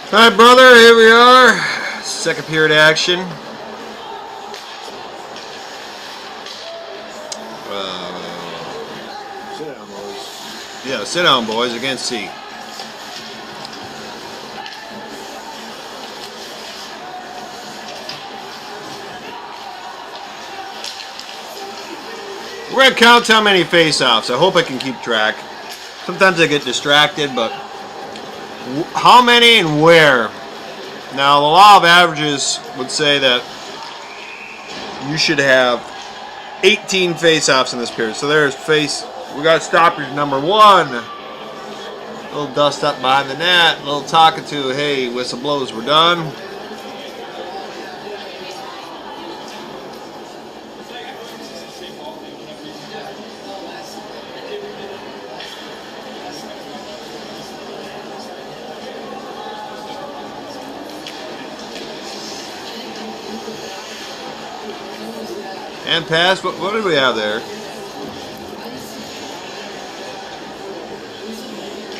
Alright, brother, here we are. Second period action. Sit down, boys. Yeah, sit down, boys, against C. We're going to count how many face-offs. I hope I can keep track. Sometimes I get distracted, but how many and where? Now, the law of averages would say that you should have 18 face-offs in this period. So there's we got stoppage number 1. A little dust up behind the net. A little talking to, hey, whistle blows, we're done. And pass, what do we have there?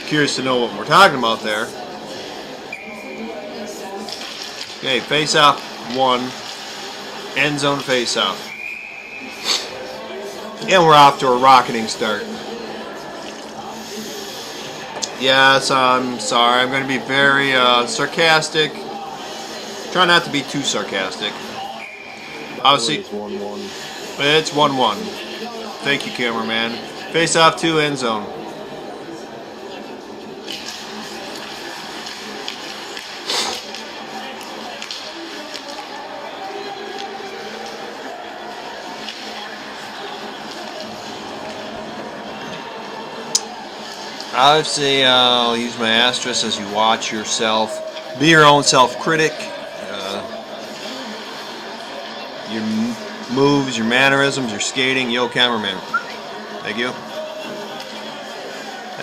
Curious to know what we're talking about there. Okay, face-off 1. End zone face-off. And we're off to a rocketing start. Yes, I'm sorry. I'm going to be very sarcastic. Try not to be too sarcastic. Obviously, It's 1-1. It's 1-1. Thank you, cameraman. Face-off 2, end zone. Obviously, I'll use my asterisk as you watch yourself. Be your own self-critic. Your moves, your mannerisms, your skating. Yo, cameraman. Thank you.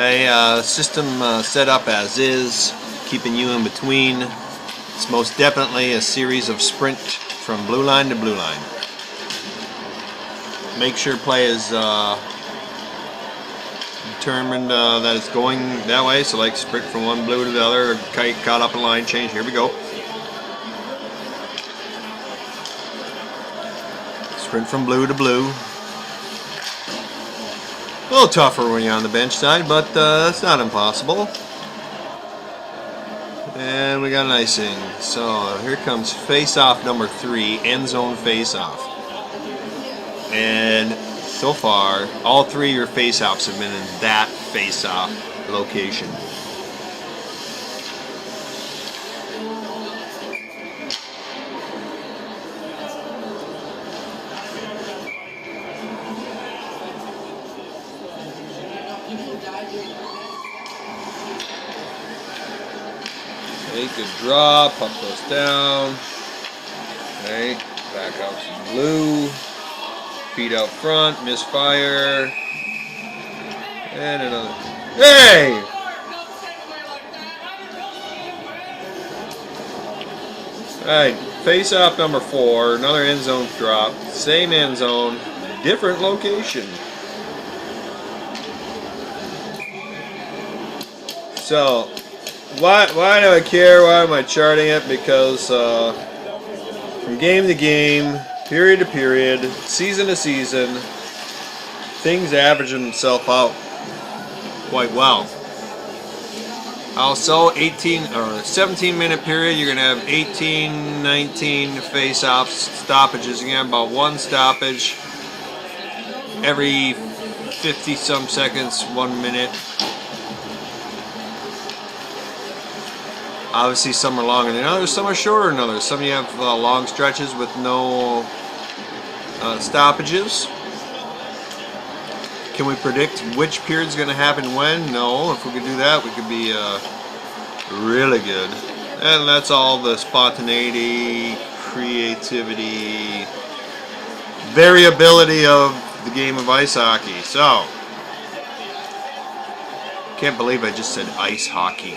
A system set up as is, keeping you in between. It's most definitely a series of sprint from blue line to blue line. Make sure play is determined that it's going that way, so like sprint from one blue to the other, or kite caught up in line change. Here we go. Sprint from blue to blue. A little tougher when you're on the bench side, but it's not impossible. And we got an icing. So here comes face-off number 3, end zone face-off. And so far, all 3 of your face-offs have been in that face-off location. Okay, good drop, pump goes down. Okay, back out to blue. Feet out front, misfire. And another. Hey! Alright, face off number 4, another end zone drop. Same end zone, different location. So, why do I care? Why am I charting it? Because from game to game, period to period, season to season, things average themselves out quite well. Also, 17-minute period, you're going to have 18, 19 face-offs, stoppages. You're going to have about 1 stoppage every 50-some seconds, 1 minute. Obviously, some are longer than others, some are shorter than others. Some you have long stretches with no stoppages. Can we predict which period is going to happen when? No. If we could do that, we could be really good. And that's all the spontaneity, creativity, variability of the game of ice hockey. So, can't believe I just said ice hockey.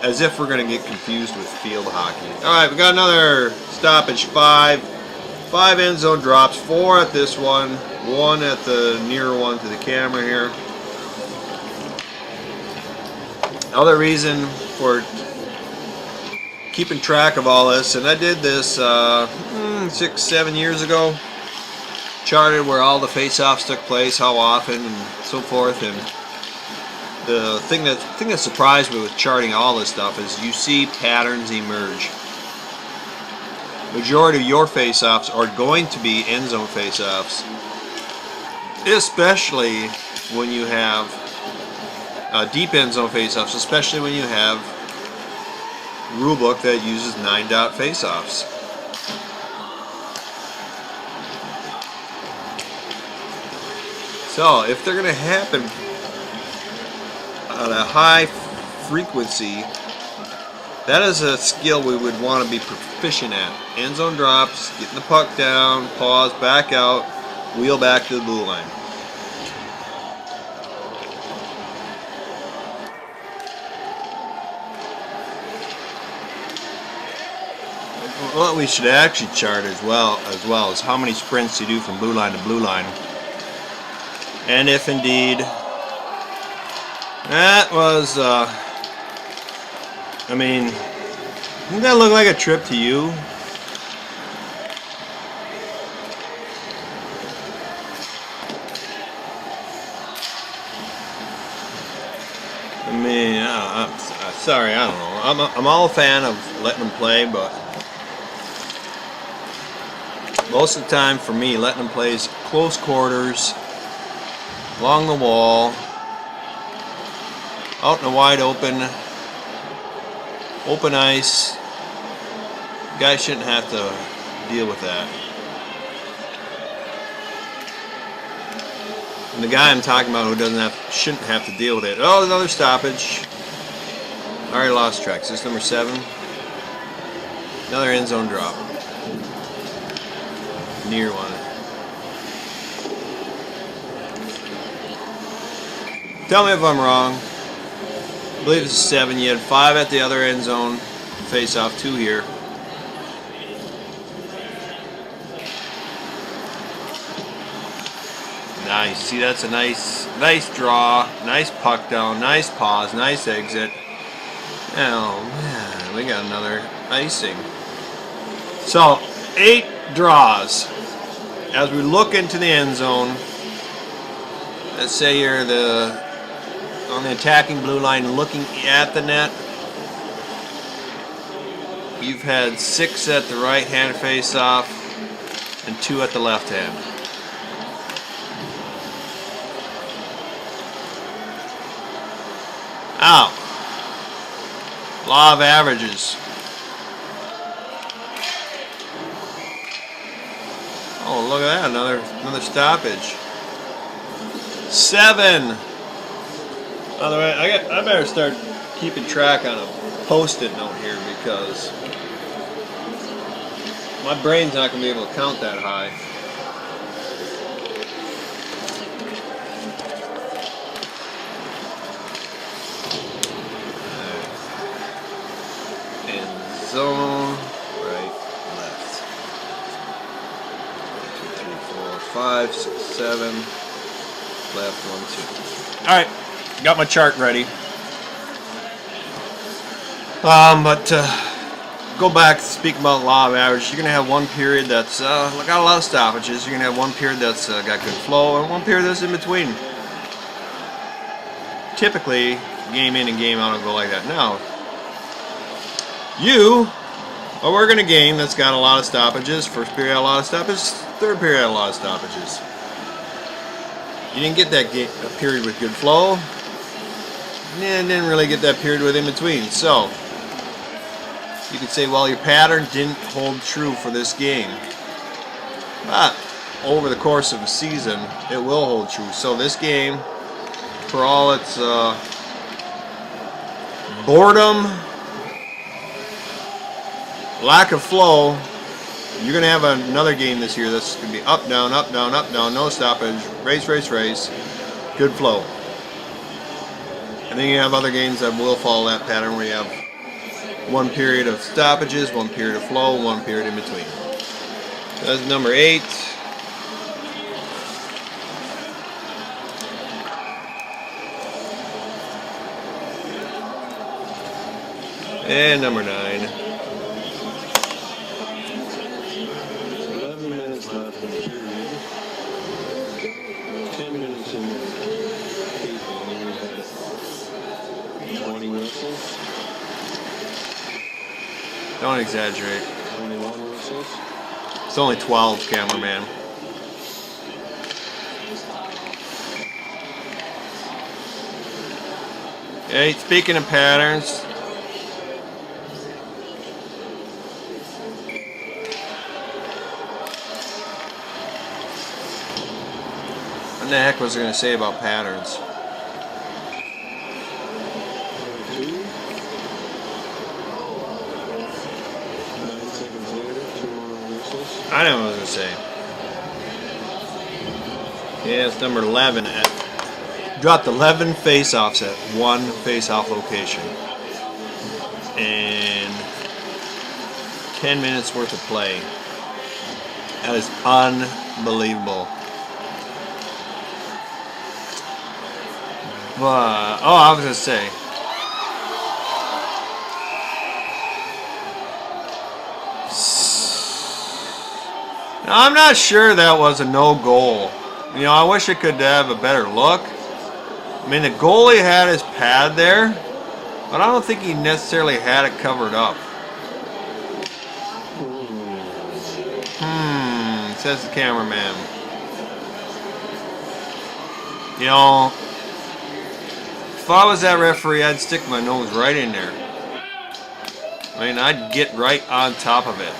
As if we're going to get confused with field hockey. Alright, we got another stoppage, 5. 5 end zone drops, 4 at this one, 1 at the near one to the camera here. Other reason for keeping track of all this, and I did this 6-7 years ago. Charted where all the face-offs took place, how often, and so forth. And the thing that surprised me with charting all this stuff is you see patterns emerge. Majority of your face-offs are going to be end zone face-offs, especially when you have deep end zone face-offs, especially when you have rulebook that uses 9-dot face-offs. So if they're going to happen at a high frequency, that is a skill we would want to be proficient at. End zone drops, getting the puck down, pause, back out, wheel back to the blue line. What we should actually chart as well is how many sprints you do from blue line to blue line. And if indeed that was, I mean, doesn't that look like a trip to you? I mean, I'm sorry, I don't know. I'm all a fan of letting them play, but most of the time for me, letting them play is close quarters, along the wall, out in the wide open ice. Guys shouldn't have to deal with that. And the guy I'm talking about who shouldn't have to deal with it. Oh, another stoppage. Already lost track. Is this number 7? Another end zone drop. Near one. Tell me if I'm wrong. I believe this is 7. You had 5 at the other end zone. Face off 2 here. Nice. See, that's a nice draw. Nice puck down. Nice pause. Nice exit. Oh man, we got another icing. So 8 draws. As we look into the end zone, let's say you're on the attacking blue line looking at the net. You've had 6 at the right hand face off and 2 at the left hand. Ow. Law of averages. Oh, look at that, another stoppage. 7. By the way, I better start keeping track on a post-it note here because my brain's not going to be able to count that high. End zone, right, left. 1, 2, 3, 4, 5, 6, 7. Left, 1, 2. All right. Got my chart ready. But go back, speak about law of averages. You're going to have one period that's got a lot of stoppages. You're going to have one period that's got good flow, and one period that's in between. Typically, game in and game out will go like that. Now, you are working a game that's got a lot of stoppages. First period had a lot of stoppages. Third period had a lot of stoppages. You didn't get that period with good flow. And didn't really get that period with in between. So you could say, well, your pattern didn't hold true for this game. But over the course of a season, it will hold true. So this game, for all its boredom, lack of flow, you're going to have another game this year that's going to be up, down, no stoppage, race, good flow. And then you have other games that will follow that pattern where you have one period of stoppages, one period of flow, one period in between. That's number 8. And number 9. whistles. Don't exaggerate. 21 whistles. It's only 12, cameraman. Hey, speaking of patterns, what the heck was I going to say about patterns? 2. 9 seconds later, 2 more whistles. I know what I was going to say. Yeah, it's number 11. Dropped 11 face-offs at one face-off location. And 10 minutes worth of play. That is unbelievable. But, oh, I was going to say. Now, I'm not sure that was a no goal. You know, I wish I could have a better look. I mean, the goalie had his pad there, but I don't think he necessarily had it covered up. Says the cameraman. You know, if I was that referee, I'd stick my nose right in there. I mean, I'd get right on top of it.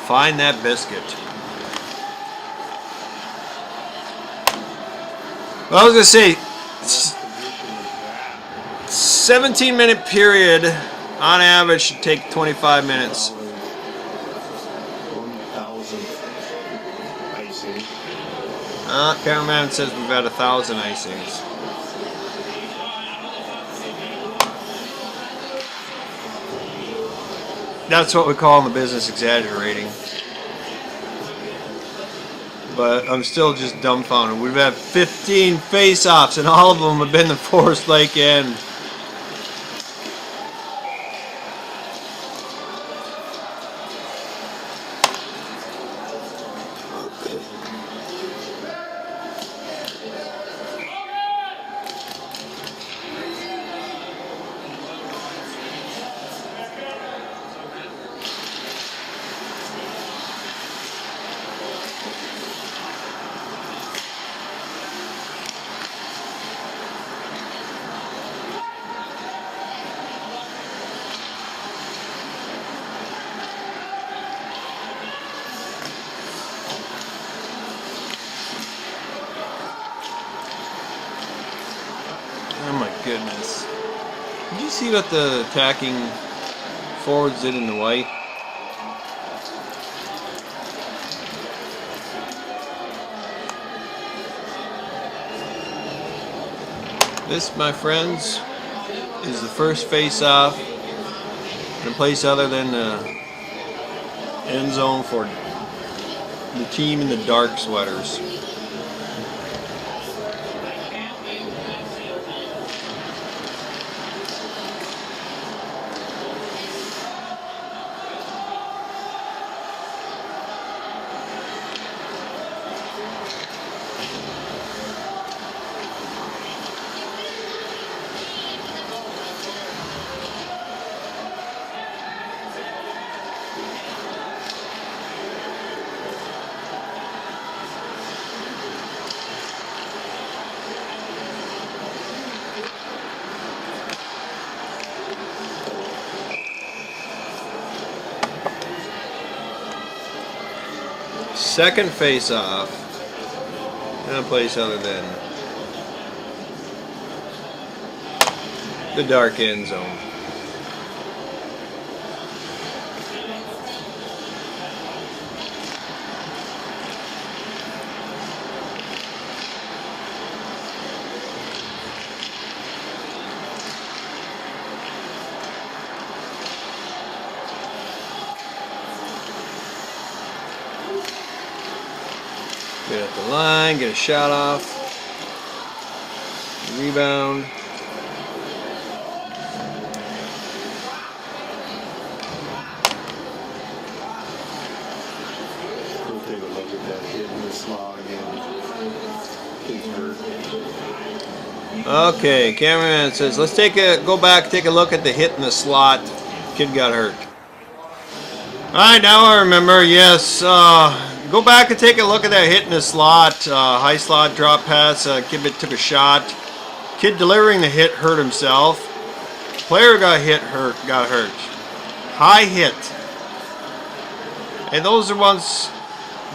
Find that biscuit. Well, I was going to say, 17-minute period on average should take 25 minutes. 1,000 icing. Cameraman says we've had 1,000 icings. That's what we call in the business exaggerating. But I'm still just dumbfounded. We've had 15 face-offs, and all of them have been the Forest Lake end. Oh my goodness. Did you see what the attacking forwards did in the white? This, my friends, is the first face-off in a place other than the end zone for the team in the dark sweaters. Second face-off in a place other than the dark end zone. Get up the line, get a shot off, rebound. We'll take a look at that hit in the slot again. He's hurt. Okay, cameraman says, let's go back, take a look at the hit in the slot. Kid got hurt. Alright, now I remember, yes. Go back and take a look at that hit in the slot. High slot drop pass. Kid took a shot. Kid delivering the hit hurt himself. Player got hurt. High hit. And those are ones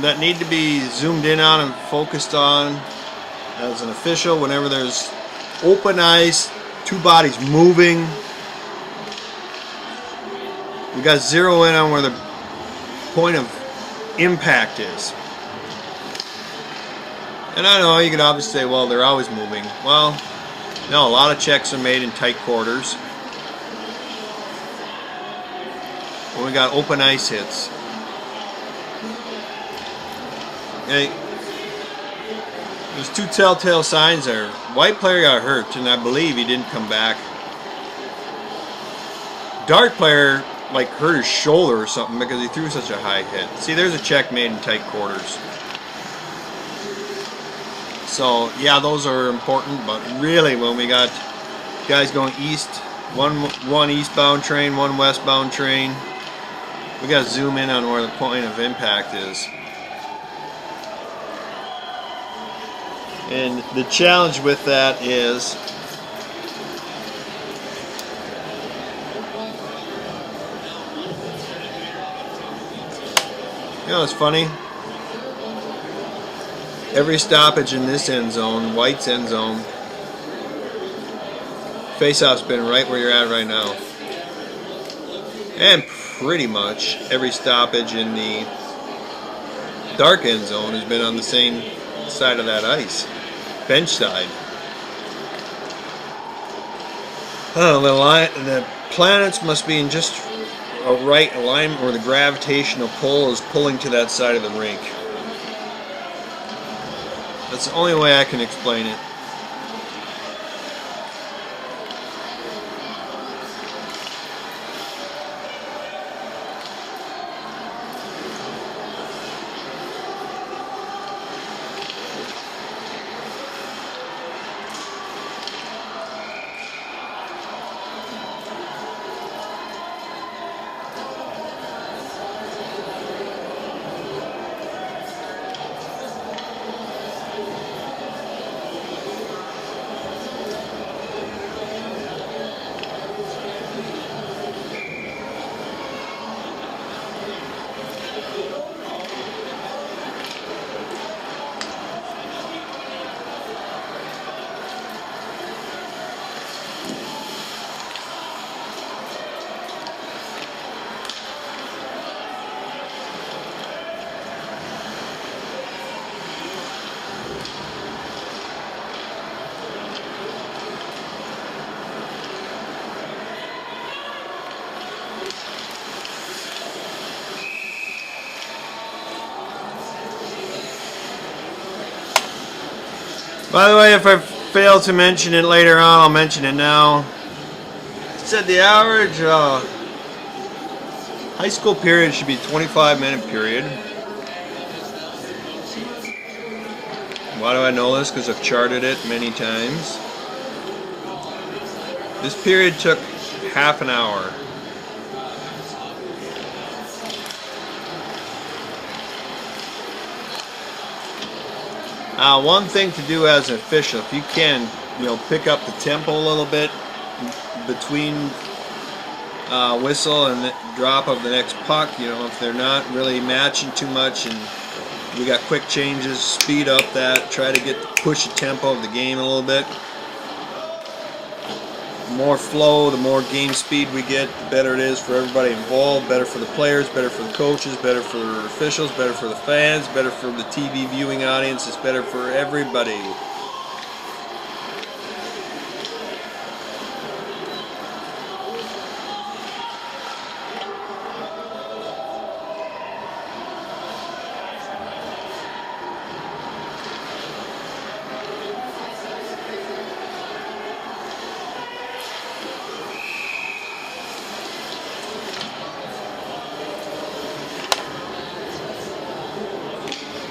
that need to be zoomed in on and focused on as an official whenever there's open ice, two bodies moving. We got to zero in on where the point of impact is. And I know you could obviously say, well, they're always moving. Well, no, a lot of checks are made in tight quarters. When we got open ice hits. Hey, there's two telltale signs there. White player got hurt, and I believe he didn't come back. Dark player like hurt his shoulder or something because he threw such a high hit. See, there's a check made in tight quarters. So yeah, those are important, but really when we got guys going east, one eastbound train, one westbound train, we got to zoom in on where the point of impact is. And the challenge with that is you know, it's funny. Every stoppage in this end zone, White's end zone, face-off's been right where you're at right now. And pretty much every stoppage in the dark end zone has been on the same side of that ice. Bench side. Oh, the planets must be in just a right alignment where the gravitational pull is pulling to that side of the rink. That's the only way I can explain it. By the way, if I fail to mention it later on, I'll mention it now. It said the average high school period should be a 25-minute period. Why do I know this? Because I've charted it many times. This period took half an hour. One thing to do as an official, if you can, pick up the tempo a little bit between whistle and the drop of the next puck. If they're not really matching too much, and we got quick changes, speed up that. Try to push the tempo of the game a little bit. The more flow, the more game speed we get, the better it is for everybody involved. Better for the players, better for the coaches, better for the officials, better for the fans, better for the TV viewing audience. It's better for everybody.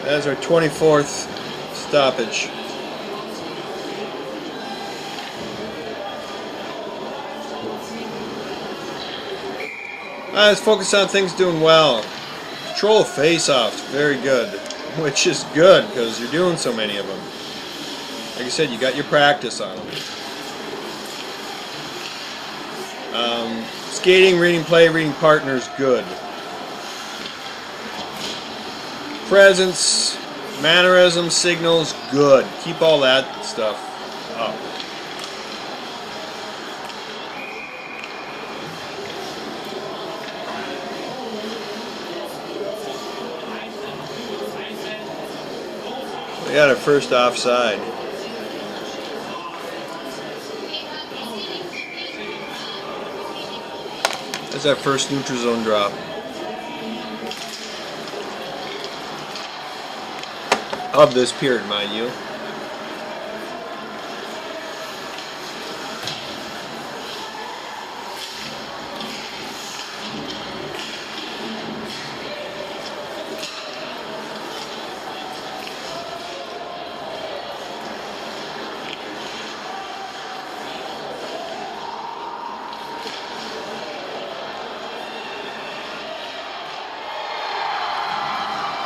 That's our 24th stoppage. Let's focus on things doing well. Control of face-offs, very good. Which is good, because you're doing so many of them. Like I said, you got your practice on them. Skating, reading play, reading partners, good. Presence, mannerisms, signals, good. Keep all that stuff up. We got our first offside. That's our first neutral zone drop. Of this period, mind you.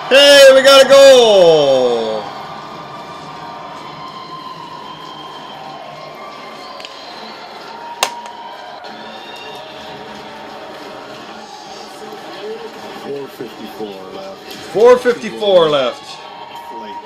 Hey, we got a goal! .454 left. 4:54 left. Like,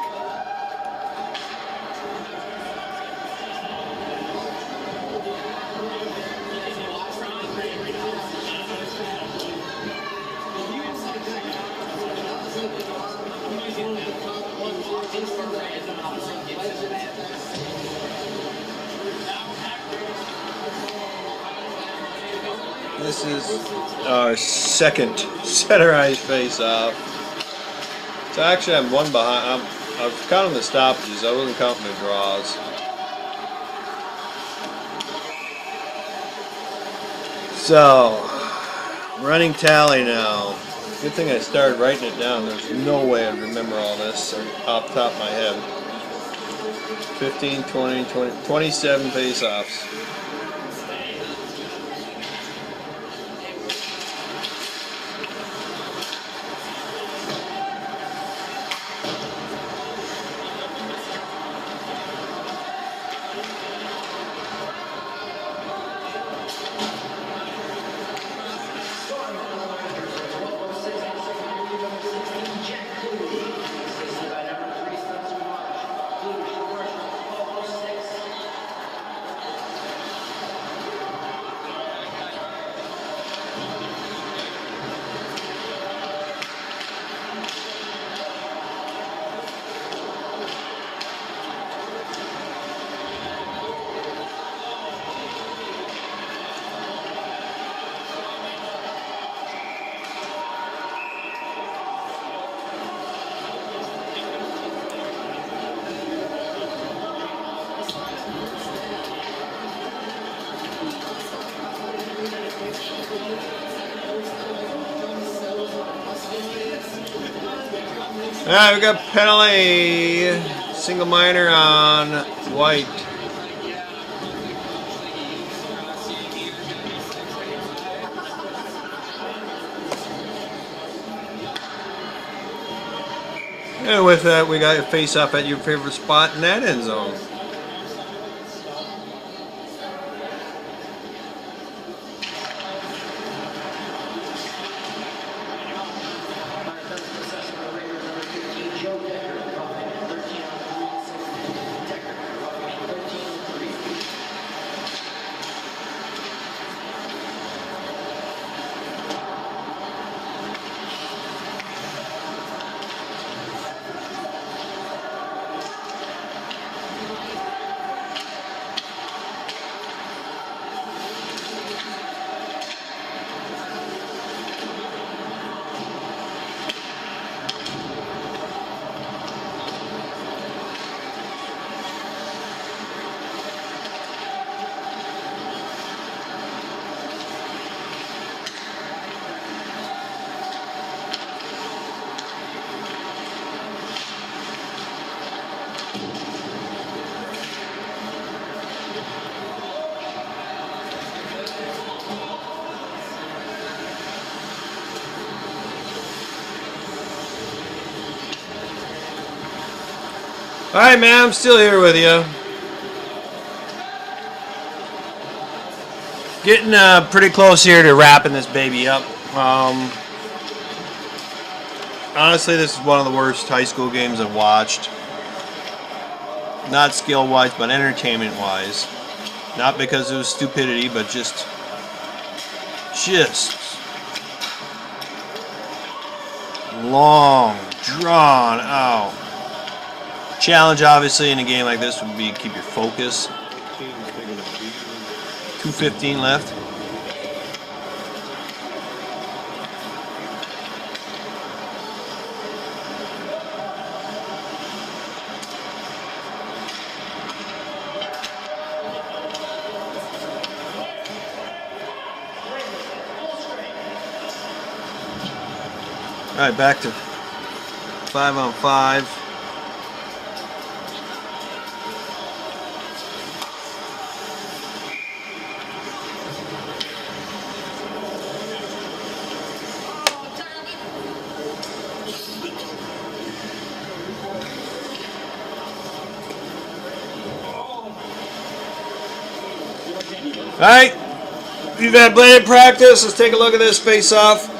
This is our second center ice face off. So actually I'm one behind. I've counted the stoppages. I wasn't counting the draws. So, running tally now. Good thing I started writing it down. There's no way I'd remember all this off the top of my head. 15, 20, 27 face-offs. Alright, we got penalty. Single minor on White. And with that, we got a face off at your favorite spot in that end zone. Alright, man, I'm still here with you. Getting pretty close here to wrapping this baby up. Honestly, this is one of the worst high school games I've watched. Not skill-wise, but entertainment-wise. Not because it was stupidity, but just long, drawn out. Challenge, obviously, in a game like this would be keep your focus. 2:15 left. All right, back to 5-on-5. All right, you've had blade practice. Let's take a look at this face-off.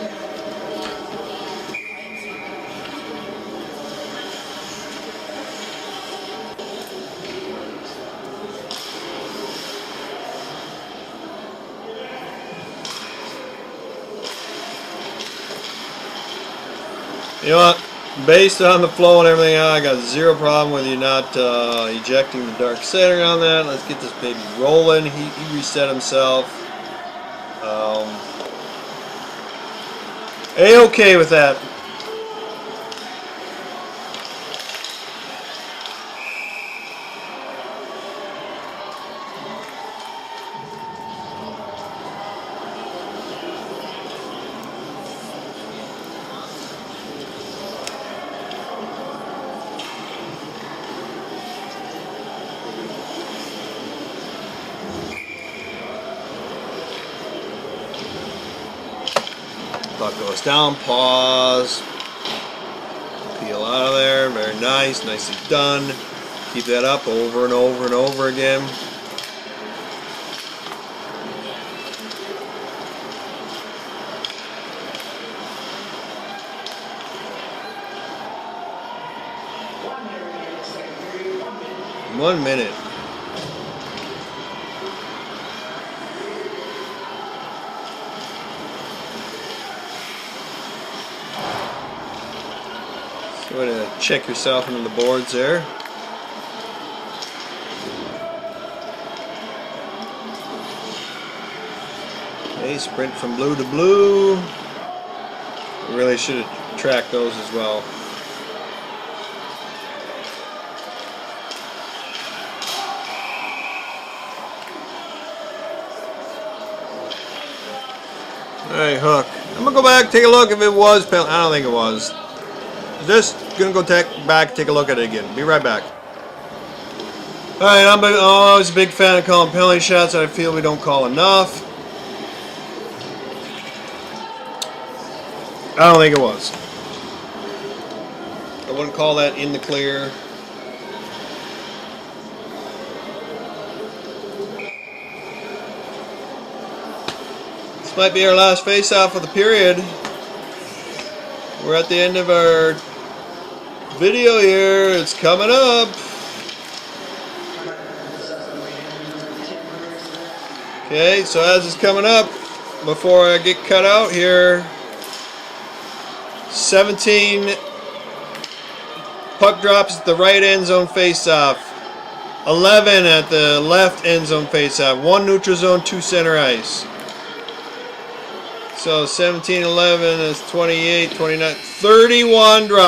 You know what? Based on the flow and everything, I got zero problem with you not ejecting the dark center on that. Let's get this baby rolling. He reset himself. A-okay with that. Puck goes down, pause, peel out of there, very nice, nicely done. Keep that up over and over and over again. One minute. Go ahead and check yourself into the boards there. Okay, sprint from blue to blue. We really should have tracked those as well. Alright, hook. I'm going to go back, take a look if it was penalty. I don't think it was. Just gonna go back, take a look at it again. Be right back. Alright, I'm always a big fan of calling penalty shots. I feel we don't call enough. I don't think it was. I wouldn't call that in the clear. This might be our last face-off of the period. We're at the end of our video here. It's coming up. Okay, so as it's coming up, before I get cut out here, 17 puck drops at the right end zone face-off, 11 at the left end zone face-off, 1 neutral zone, 2 center ice. So 17, 11 is 28, 29, 31 drops.